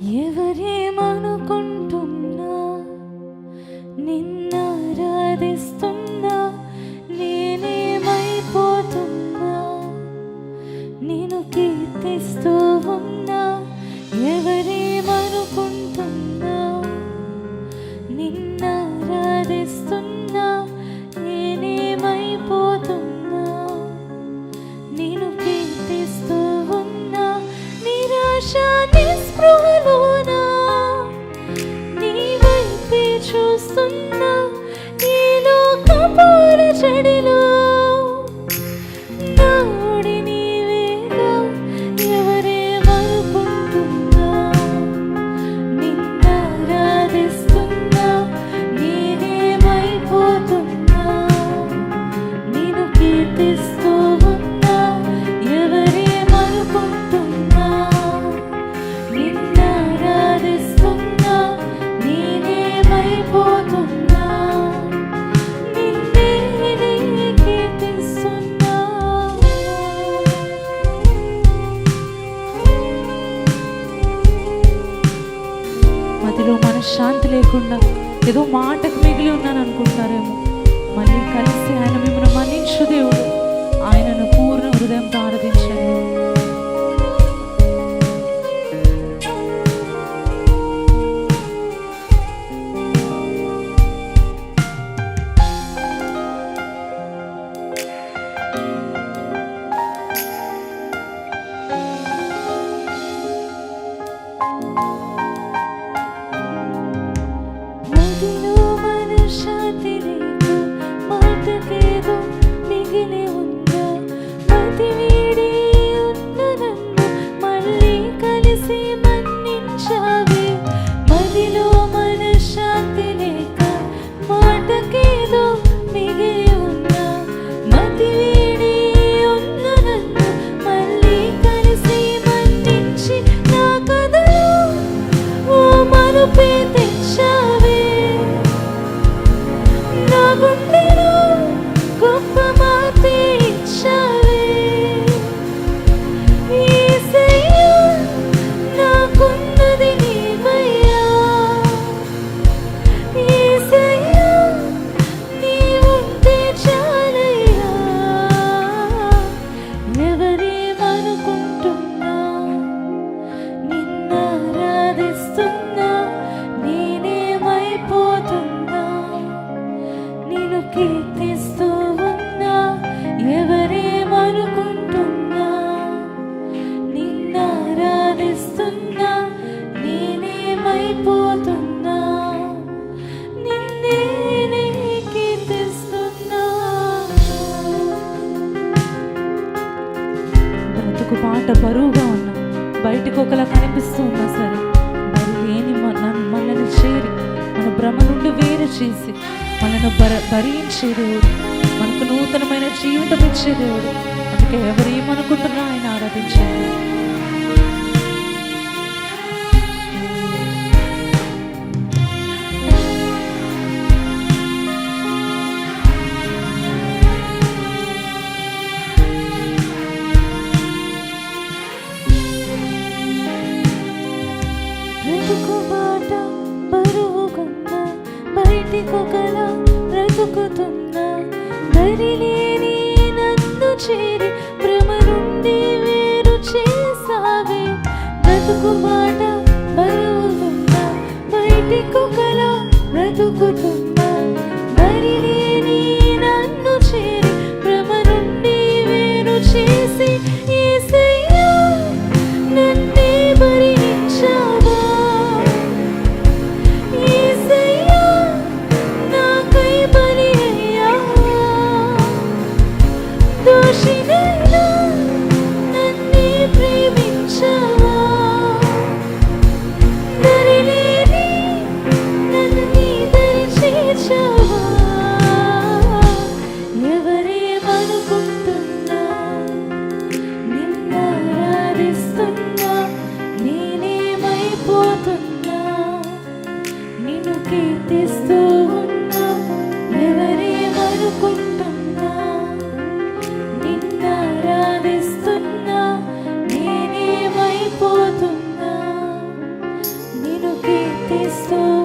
ఎవరేమనుకుంటున్నా నిన్నారాధిస్తున్నా, నేనేమైపోతున్నా నిన్ను కీర్తిస్తూ ఉన్నా. ఎవరేమనుకుంటున్నా నిన్నారాధిస్తున్నా, నేనేమైపోతున్నా నిన్ను కీర్తిస్తూ ఉన్నా. నిరాశ నిస్పృహలోనా నీ వైపే చూస్తున్నా, ఈ లోకపాల చెడిలో నా ఒడి నీవేగా. ఎవరేమనుకుంటున్నా నిన్నారాధిస్తున్నా, నేనేమైపోతున్నా నిన్ను కీర్తిస్తూ ఉన్నా. ఎవరేమనుకుంటున్నా నిన్నారాధిస్తున్నా, నేనేమైపోతున్నా నిన్నే కీర్తిస్తున్నా. మదిలో మనశ్శాంతి లేకుండా ఏదో మాటకు మిగిలి ఉన్నాను అనుకుంటున్నారేమో. మళ్ళీ కలిసి ఆయన మిమ్మల్ని మన్నించు దేవుడు. ఆయనను పూర్ణ హృదయంతో ఆరాధించండి. మదిలో మనశ్శాంతి లేక మాటకేదో మిగిలి ఉందా. మతి వీడి ఉన్న నన్ను మళ్ళీ కలిసి మన్నించావే. మదిలో మనశ్శాంతి లేక మాటకేదో మిగిలి ఉందా. మతి వీడి ఉన్న నన్ను మళ్ళీ కలిసి మన్నించి నా కథలో ఓ మలుపే తెచ్చావే. నా గుండెలో గొప్ప మార్పే ఇచ్చావే. యేసయ్యా నాకున్నది నీవయ్యా. యేసయ్యా నీవుంటే చాలయ్యా. ఎవరేమనుకుంటున్నా నిన్నారాధిస్తున్నా, నేనేమైపోతున్నా నిన్ను కీర్తిస్తూ ఉన్నా. ఎవరేమనుకుంటున్నా నిన్నారాధిస్తున్నా, నేనేమైపోతున్నా నిన్నే కీర్తిస్తున్నా. బ్రతుకు పాట బరువుగా ఉన్నా, బయటకు ఒకలా కనిపిస్తూ ఉన్నా సరే, బరువు లేని మనల్ని చేరి మన భ్రమ నుండి వేరు చేసి మనను భరించే దేవుడు, మనకు నూతనమైన జీవితం ఇచ్చే దేవుడు. అందుకే ఎవరేమనుకుంటున్నా ఆయన ఆరాధించండి. బ్రతుకు బాట బరువుకున్నా, బయటికొకలా బ్రతుకుతున్నా, దరిలేని నన్ను చేరి భ్రమ నుండి వేరు చేసావే. బ్రతుకు బాట బరువుకున్నా, బయటికొకలా బ్రతుకుతున్నా, దరిలేని నన్ను చేరి భ్రమ నుండి వేరు చేసి యేసయ్యా నన్నే భరించావా. యేసయ్యా నాకై బలి అయ్యావా. దోషినైనా నన్నే ప్రేమించావా. దరిలేని నన్ను నీ దరి చేర్చావా. ఎవరేమనుకుంటున్నా నిన్నారాధిస్తున్నా, నేనేమైపోతున్నా నిన్ను కీర్తిస్తూ ఉన్నా. ఎవరేమనుకుంటున్నా నిన్నారాధిస్తున్నా, నేనేమైపోతున్నా స్తోత్రం